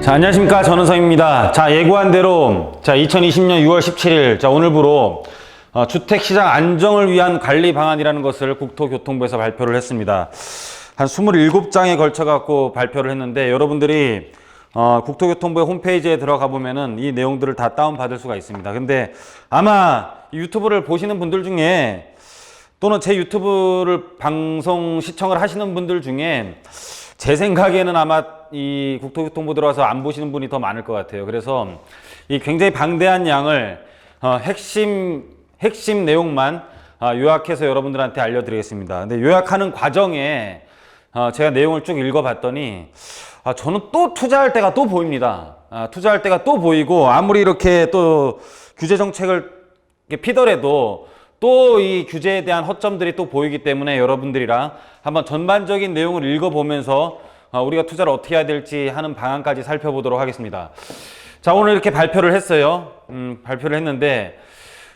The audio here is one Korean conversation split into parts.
자, 안녕하십니까. 전은성입니다. 자, 예고한 대로 2020년 6월 17일 오늘부로 주택시장 안정을 위한 관리 방안이라는 것을 국토교통부에서 발표를 했습니다. 한 27장에 걸쳐 갖고 발표를 했는데 여러분들이 국토교통부의 홈페이지에 들어가 보면은 이 내용들을 다 다운받을 수가 있습니다. 근데 아마 유튜브를 보시는 분들 중에 또는 제 유튜브를 방송 시청을 하시는 분들 중에 제 생각에는 아마 이 국토교통부 들어와서 안 보시는 분이 더 많을 것 같아요. 그래서 이 굉장히 방대한 양을 핵심 내용만 요약해서 여러분들한테 알려드리겠습니다. 근데 요약하는 과정에 제가 내용을 쭉 읽어봤더니 저는 또 투자할 때가 또 보입니다. 투자할 때가 또 보이고 아무리 이렇게 또 규제 정책을 피더라도 또 이 규제에 대한 허점들이 또 보이기 때문에 여러분들이랑 한번 전반적인 내용을 읽어보면서 우리가 투자를 어떻게 해야 될지 하는 방안까지 살펴보도록 하겠습니다. 자, 오늘 이렇게 발표를 했어요. 발표를 했는데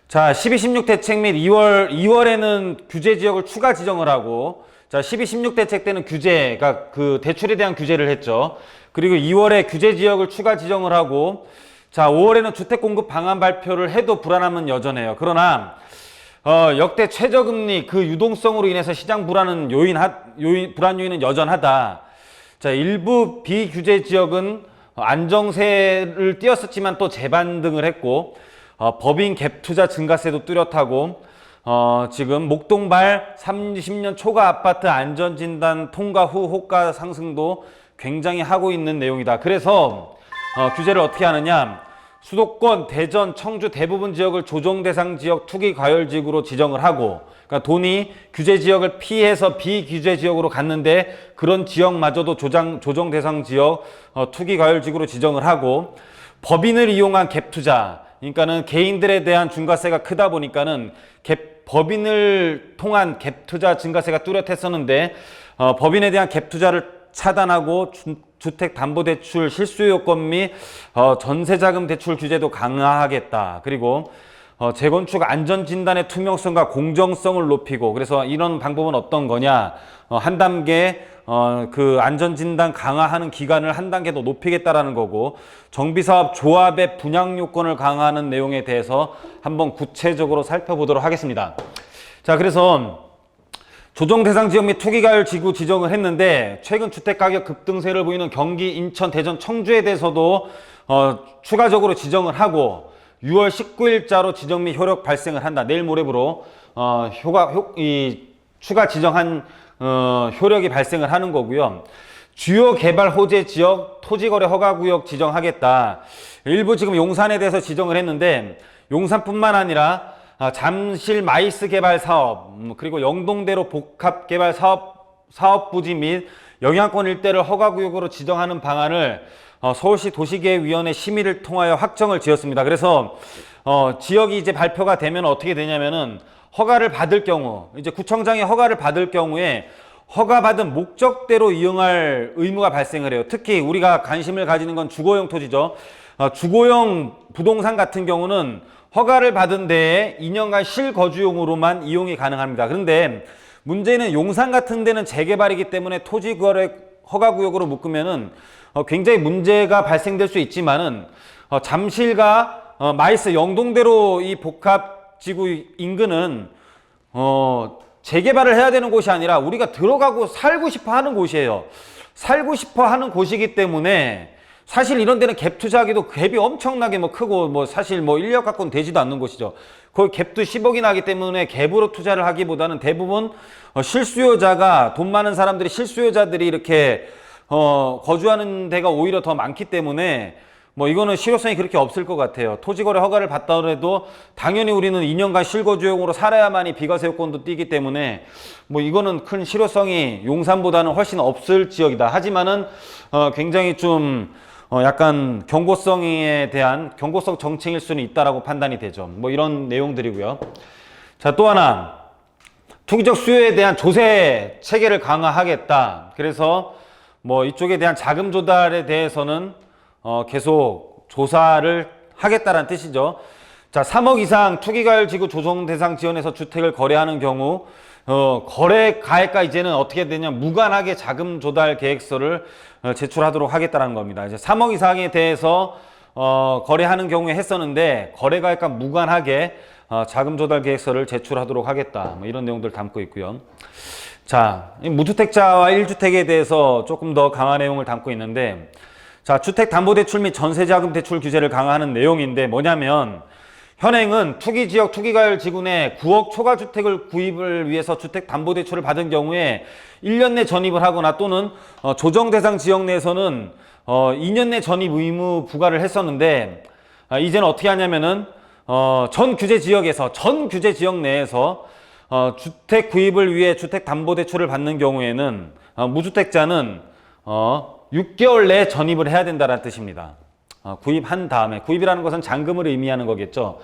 자, 12.16 대책 및 2월에는 규제 지역을 추가 지정을 하고 자, 12.16 대책 때는 규제가 그 대출에 대한 규제를 했죠. 그리고 2월에 규제 지역을 추가 지정을 하고 자, 5월에는 주택 공급 방안 발표를 해도 불안함은 여전해요. 그러나 역대 최저금리 그 유동성으로 인해서 시장 불안 요인은 여전하다. 자, 일부 비규제 지역은 안정세를 띄었었지만 또 재반등을 했고 법인 갭 투자 증가세도 뚜렷하고 지금 목동발 30년 초과 아파트 안전진단 통과 후 호가 상승도 굉장히 하고 있는 내용이다. 그래서 규제를 어떻게 하느냐, 수도권, 대전, 청주 대부분 지역을 조정 대상 지역 투기 과열 지역으로 지정을 하고, 그러니까 돈이 규제 지역을 피해서 비규제 지역으로 갔는데 그런 지역마저도 조정 대상 지역 투기 과열 지역으로 지정을 하고, 법인을 이용한 갭 투자, 그러니까는 개인들에 대한 중과세가 크다 보니까는 법인을 통한 갭 투자 증가세가 뚜렷했었는데 법인에 대한 갭 투자를 차단하고 주택담보대출 실수요건 및 전세자금 대출 규제도 강화하겠다. 그리고 재건축 안전진단의 투명성과 공정성을 높이고, 그래서 이런 방법은 어떤 거냐, 한 단계 그 안전진단 강화하는 기간을 한 단계 더 높이겠다라는 거고, 정비사업 조합의 분양 요건을 강화하는 내용에 대해서 한번 구체적으로 살펴보도록 하겠습니다. 자, 그래서 조정 대상 지역 및 투기가율 지구 지정을 했는데 최근 주택가격 급등세를 보이는 경기, 인천, 대전, 청주에 대해서도 추가적으로 지정을 하고 6월 19일자로 지정 및 효력 발생을 한다. 내일 모레부로 추가 지정한 효력이 발생을 하는 거고요. 주요 개발 호재 지역 토지거래 허가구역 지정하겠다. 일부 지금 용산에 대해서 지정을 했는데 용산뿐만 아니라 잠실 마이스 개발 사업, 그리고 영동대로 복합 개발 사업 부지 및 영향권 일대를 허가구역으로 지정하는 방안을 서울시 도시계획위원회 심의를 통하여 확정을 지었습니다. 그래서 지역이 이제 발표가 되면 어떻게 되냐면은 허가를 받을 경우, 이제 구청장이 허가를 받을 경우에 허가받은 목적대로 이용할 의무가 발생을 해요. 특히 우리가 관심을 가지는 건 주거용 토지죠. 주거용 부동산 같은 경우는 허가를 받은 데에 2년간 실거주용으로만 이용이 가능합니다. 그런데 문제는 용산 같은 데는 재개발이기 때문에 토지거래 허가구역으로 묶으면은 굉장히 문제가 발생될 수 있지만은 잠실과 마이스 영동대로 이 복합지구 인근은 재개발을 해야 되는 곳이 아니라 우리가 들어가고 살고 싶어 하는 곳이에요. 살고 싶어 하는 곳이기 때문에 사실 이런 데는 갭 투자하기도 갭이 엄청나게 크고 사실 1억 갖고는 되지도 않는 곳이죠. 거기 갭도 10억이 나기 때문에 갭으로 투자를 하기보다는 대부분 실수요자가, 돈 많은 사람들이, 실수요자들이 이렇게 거주하는 데가 오히려 더 많기 때문에 이거는 실효성이 그렇게 없을 것 같아요. 토지거래 허가를 받더라도 당연히 우리는 2년간 실거주용으로 살아야만이 비과세 요건도 띄기 때문에 이거는 큰 실효성이 용산보다는 훨씬 없을 지역이다. 하지만은 굉장히 좀 약간 경고성 정책일 수는 있다라고 판단이 되죠. 이런 내용들이고요. 자, 또 하나, 투기적 수요에 대한 조세 체계를 강화하겠다. 그래서 이쪽에 대한 자금 조달에 대해서는 계속 조사를 하겠다라는 뜻이죠. 자, 3억 이상 투기가율 지구 조정 대상 지원에서 주택을 거래하는 경우 거래 가액과 이제는 어떻게 되냐, 무관하게 자금 조달 계획서를 제출하도록 하겠다는 겁니다. 이제 3억 이상에 대해서 거래하는 경우에 했었는데 거래 가액과 무관하게 자금 조달 계획서를 제출하도록 하겠다. 뭐 이런 내용들 담고 있고요. 자, 무주택자와 1주택에 대해서 조금 더 강한 내용을 담고 있는데, 자, 주택담보대출 및 전세자금 대출 규제를 강화하는 내용인데 뭐냐면, 현행은 투기지역 투기가열지구내 9억 초과주택을 구입을 위해서 주택담보대출을 받은 경우에 1년 내 전입을 하거나 또는 조정대상 지역 내에서는 2년 내 전입 의무 부과를 했었는데, 이제는 어떻게 하냐면은 전 규제 지역 내에서 주택 구입을 위해 주택담보대출을 받는 경우에는 무주택자는 6개월 내에 전입을 해야 된다는 뜻입니다. 구입한 다음에, 구입이라는 것은 잔금을 의미하는 거겠죠.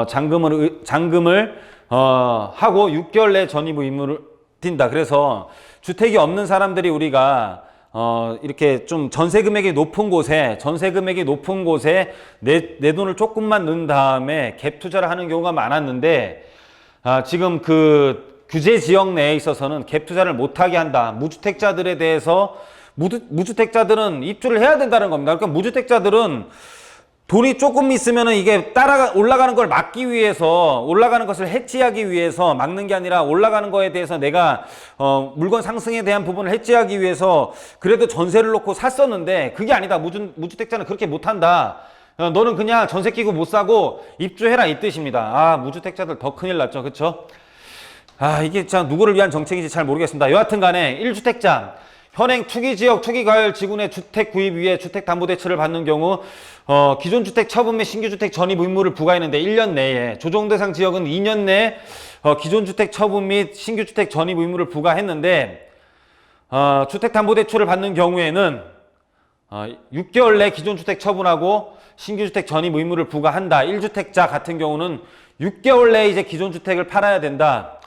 잔금을 하고 6개월 내에 전입 의무를 띈다. 그래서 주택이 없는 사람들이 우리가 이렇게 좀 전세 금액이 높은 곳에 내 돈을 조금만 넣은 다음에 갭 투자를 하는 경우가 많았는데, 지금 그 규제 지역 내에 있어서는 갭 투자를 못하게 한다. 무주택자들에 대해서 무주택자들은 입주를 해야 된다는 겁니다. 그러니까 무주택자들은 돈이 조금 있으면은 이게 올라가는 걸 막기 위해서, 올라가는 것을 해지하기 위해서 막는 게 아니라, 올라가는 거에 대해서 내가 물건 상승에 대한 부분을 해지하기 위해서 그래도 전세를 놓고 샀었는데, 그게 아니다. 무주택자는 그렇게 못한다. 너는 그냥 전세 끼고 못 사고 입주해라, 이 뜻입니다. 무주택자들 더 큰일 났죠. 그쵸? 이게 참 누구를 위한 정책인지 잘 모르겠습니다. 여하튼 간에 1주택자, 현행 투기지역 투기가열지구내 주택 구입 위해 주택담보대출을 받는 경우 기존 주택 처분 및 신규주택 전입 의무를 부과했는데 1년 내에, 조정대상 지역은 2년 내에 기존 주택 처분 및 신규주택 전입 의무를 부과했는데, 주택담보대출을 받는 경우에는 6개월 내 기존 주택 처분하고 신규주택 전입 의무를 부과한다. 1주택자 같은 경우는 6개월 내에 이제 기존 주택을 팔아야 된다.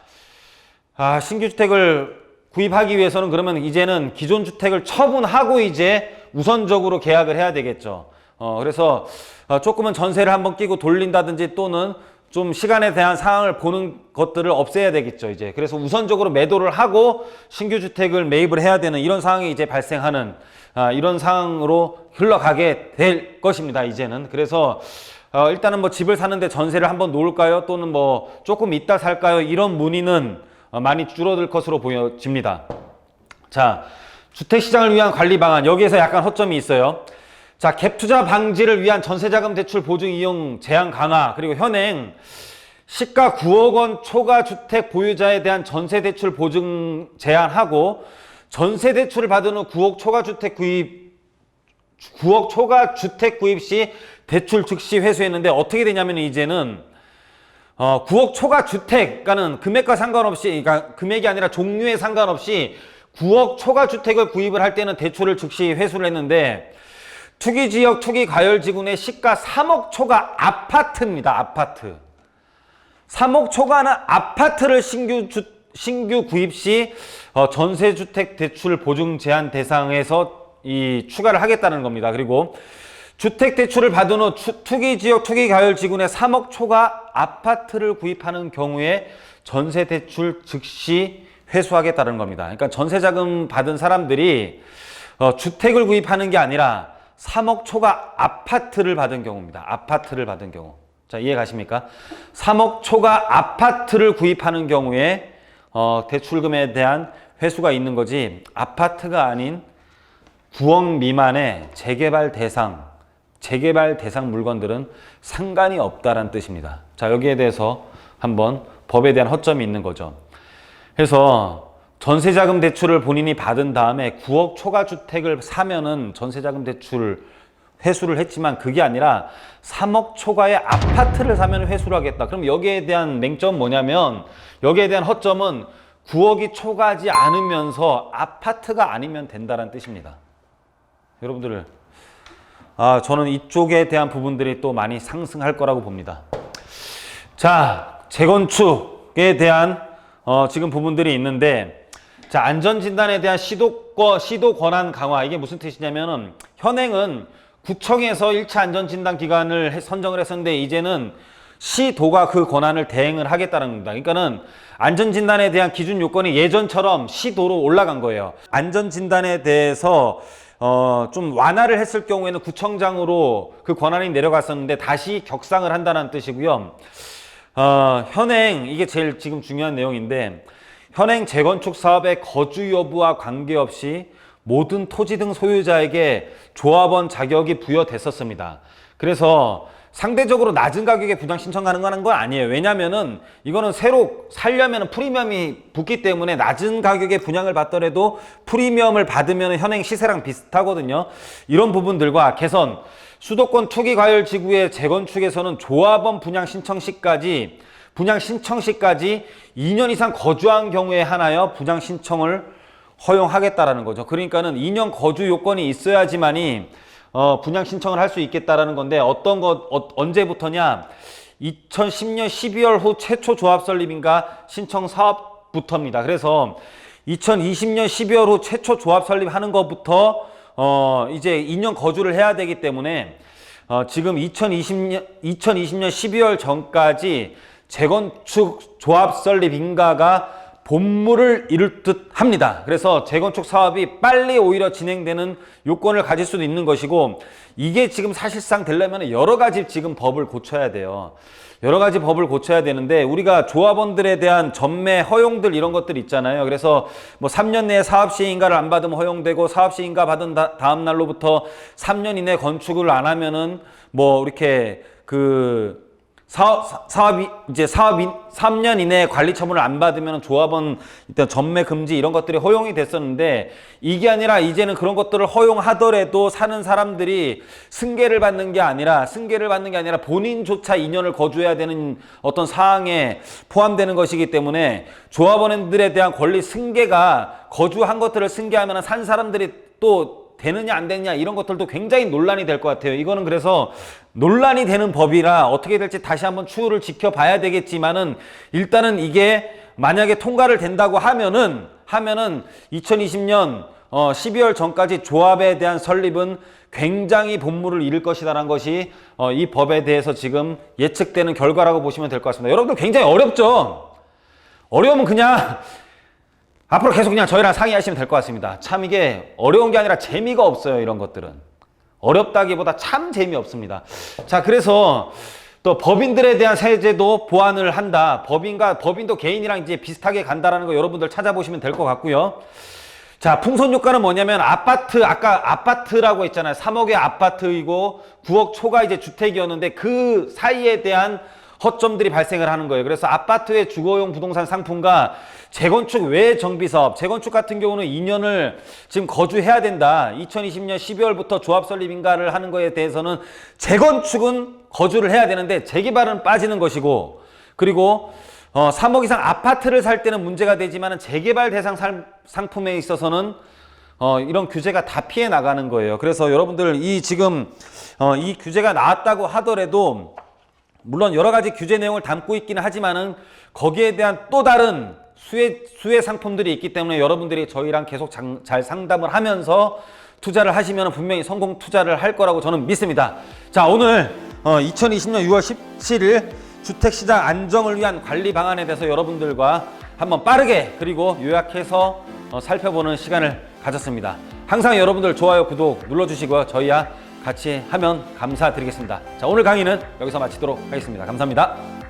신규주택을 구입하기 위해서는 그러면 이제는 기존 주택을 처분하고 이제 우선적으로 계약을 해야 되겠죠. 그래서 조금은 전세를 한번 끼고 돌린다든지 또는 좀 시간에 대한 상황을 보는 것들을 없애야 되겠죠, 이제. 그래서 우선적으로 매도를 하고 신규 주택을 매입을 해야 되는 이런 상황이 이제 발생하는 이런 상황으로 흘러가게 될 것입니다, 이제는. 그래서 일단은 뭐 집을 사는데 전세를 한번 놓을까요? 또는 뭐 조금 이따 살까요? 이런 문의는 많이 줄어들 것으로 보여집니다. 자, 주택시장을 위한 관리 방안, 여기에서 약간 허점이 있어요. 자, 갭 투자 방지를 위한 전세자금 대출 보증 이용 제한 강화, 그리고 현행 시가 9억 원 초과 주택 보유자에 대한 전세 대출 보증 제한하고, 전세 대출을 받은 후 9억 초과 주택 구입 시 대출 즉시 회수했는데, 어떻게 되냐면 이제는 9억 초과 주택가는 금액과 상관없이, 그러니까 금액이 아니라 종류에 상관없이 9억 초과 주택을 구입을 할 때는 대출을 즉시 회수를 했는데, 투기지역 투기가열지구내 시가 3억 초과 아파트입니다. 아파트. 3억 초과는 아파트를 신규 구입 시 전세주택 대출 보증 제한 대상에서 추가를 하겠다는 겁니다. 그리고 주택대출을 받은 후 투기지역 투기가열지구내 3억 초과 아파트를 구입하는 경우에 전세대출 즉시 회수하겠다는 겁니다. 그러니까 전세자금 받은 사람들이 주택을 구입하는 게 아니라 3억 초과 아파트를 받은 경우입니다. 아파트를 받은 경우. 자, 이해 가십니까? 3억 초과 아파트를 구입하는 경우에 대출금에 대한 회수가 있는 거지, 아파트가 아닌 9억 미만의 재개발 대상 물건들은 상관이 없다는 뜻입니다. 자, 여기에 대해서 한번 법에 대한 허점이 있는 거죠. 그래서 전세자금 대출을 본인이 받은 다음에 9억 초과 주택을 사면은 전세자금 대출 회수를 했지만, 그게 아니라 3억 초과의 아파트를 사면 회수를 하겠다. 그럼 여기에 대한 맹점은 뭐냐면, 여기에 대한 허점은 9억이 초과하지 않으면서 아파트가 아니면 된다는 뜻입니다. 여러분들, 저는 이쪽에 대한 부분들이 또 많이 상승할 거라고 봅니다. 자, 재건축에 대한 지금 부분들이 있는데, 자, 안전진단에 대한 시도 권한 강화, 이게 무슨 뜻이냐면은, 현행은 구청에서 1차 안전진단 기관을 선정을 했었는데, 이제는 시도가 그 권한을 대행을 하겠다는 겁니다. 그러니까는 안전진단에 대한 기준 요건이 예전처럼 시도로 올라간 거예요. 안전진단에 대해서 좀 완화를 했을 경우에는 구청장으로 그 권한이 내려갔었는데 다시 격상을 한다는 뜻이고요. 현행, 이게 제일 지금 중요한 내용인데, 현행 재건축 사업의 거주 여부와 관계없이 모든 토지 등 소유자에게 조합원 자격이 부여됐었습니다. 그래서 상대적으로 낮은 가격에 분양 신청 가능한 건 아니에요. 왜냐면은 이거는 새로 살려면 프리미엄이 붙기 때문에 낮은 가격에 분양을 받더라도 프리미엄을 받으면 현행 시세랑 비슷하거든요. 이런 부분들과 개선, 수도권 투기 과열 지구의 재건축에서는 조합원 분양 신청 시까지 2년 이상 거주한 경우에 한하여 분양 신청을 허용하겠다라는 거죠. 그러니까는 2년 거주 요건이 있어야지만이 분양 신청을 할 수 있겠다라는 건데, 언제부터냐? 2010년 12월 후 최초 조합 설립인가 신청 사업부터입니다. 그래서 2020년 12월 후 최초 조합 설립하는 것부터 이제 2년 거주를 해야 되기 때문에 지금 2020년 12월 전까지 재건축 조합 설립 인가가 본물을 이룰 듯 합니다. 그래서 재건축 사업이 빨리 오히려 진행되는 요건을 가질 수도 있는 것이고, 이게 지금 사실상 되려면 여러 가지 지금 법을 고쳐야 돼요. 여러 가지 법을 고쳐야 되는데, 우리가 조합원들에 대한 전매 허용들 이런 것들 있잖아요. 그래서 뭐 3년 내에 사업시행 인가를 안 받으면 허용되고, 사업시행 인가 받은 다음 날로부터 3년 이내 건축을 안 하면은 뭐 이렇게 사업이 3년 이내에 관리 처분을 안 받으면 조합원 일단 전매 금지 이런 것들이 허용이 됐었는데, 이게 아니라 이제는 그런 것들을 허용하더라도 사는 사람들이 승계를 받는 게 아니라 본인조차 2년을 거주해야 되는 어떤 사항에 포함되는 것이기 때문에 조합원들에 대한 권리 승계가, 거주한 것들을 승계하면 산 사람들이 또 되느냐 안 되느냐 이런 것들도 굉장히 논란이 될 것 같아요. 이거는 그래서 논란이 되는 법이라 어떻게 될지 다시 한번 추후를 지켜봐야 되겠지만은, 일단은 이게 만약에 통과를 된다고 하면은 2020년 12월 전까지 조합에 대한 설립은 굉장히 본물을 이룰 것이다라는 것이 이 법에 대해서 지금 예측되는 결과라고 보시면 될 것 같습니다. 여러분들 굉장히 어렵죠? 어려우면 그냥 앞으로 계속 그냥 저희랑 상의하시면 될 것 같습니다. 참 이게 어려운 게 아니라 재미가 없어요. 이런 것들은 어렵다기보다 참 재미없습니다. 자, 그래서 또 법인들에 대한 세제도 보완을 한다. 법인도 개인이랑 이제 비슷하게 간다라는 거 여러분들 찾아보시면 될 것 같고요. 자, 풍선효과는 뭐냐면 아까 아파트라고 했잖아요. 3억의 아파트이고 9억 초가 이제 주택이었는데 그 사이에 대한 허점들이 발생을 하는 거예요. 그래서 아파트의 주거용 부동산 상품과 재건축 외 정비사업, 재건축 같은 경우는 2년을 지금 거주해야 된다. 2020년 12월부터 조합 설립 인가를 하는 거에 대해서는 재건축은 거주를 해야 되는데 재개발은 빠지는 것이고, 그리고 3억 이상 아파트를 살 때는 문제가 되지만 재개발 대상 상품에 있어서는 이런 규제가 다 피해 나가는 거예요. 그래서 여러분들 지금 이 규제가 나왔다고 하더라도 물론 여러 가지 규제 내용을 담고 있기는 하지만은 거기에 대한 또 다른 수혜 상품들이 있기 때문에 여러분들이 저희랑 계속 잘 상담을 하면서 투자를 하시면 분명히 성공 투자를 할 거라고 저는 믿습니다. 자, 오늘 2020년 6월 17일 주택시장 안정을 위한 관리 방안에 대해서 여러분들과 한번 빠르게 그리고 요약해서 살펴보는 시간을 가졌습니다. 항상 여러분들 좋아요, 구독 눌러주시고요. 저희와 같이 하면 감사드리겠습니다. 자, 오늘 강의는 여기서 마치도록 하겠습니다. 감사합니다.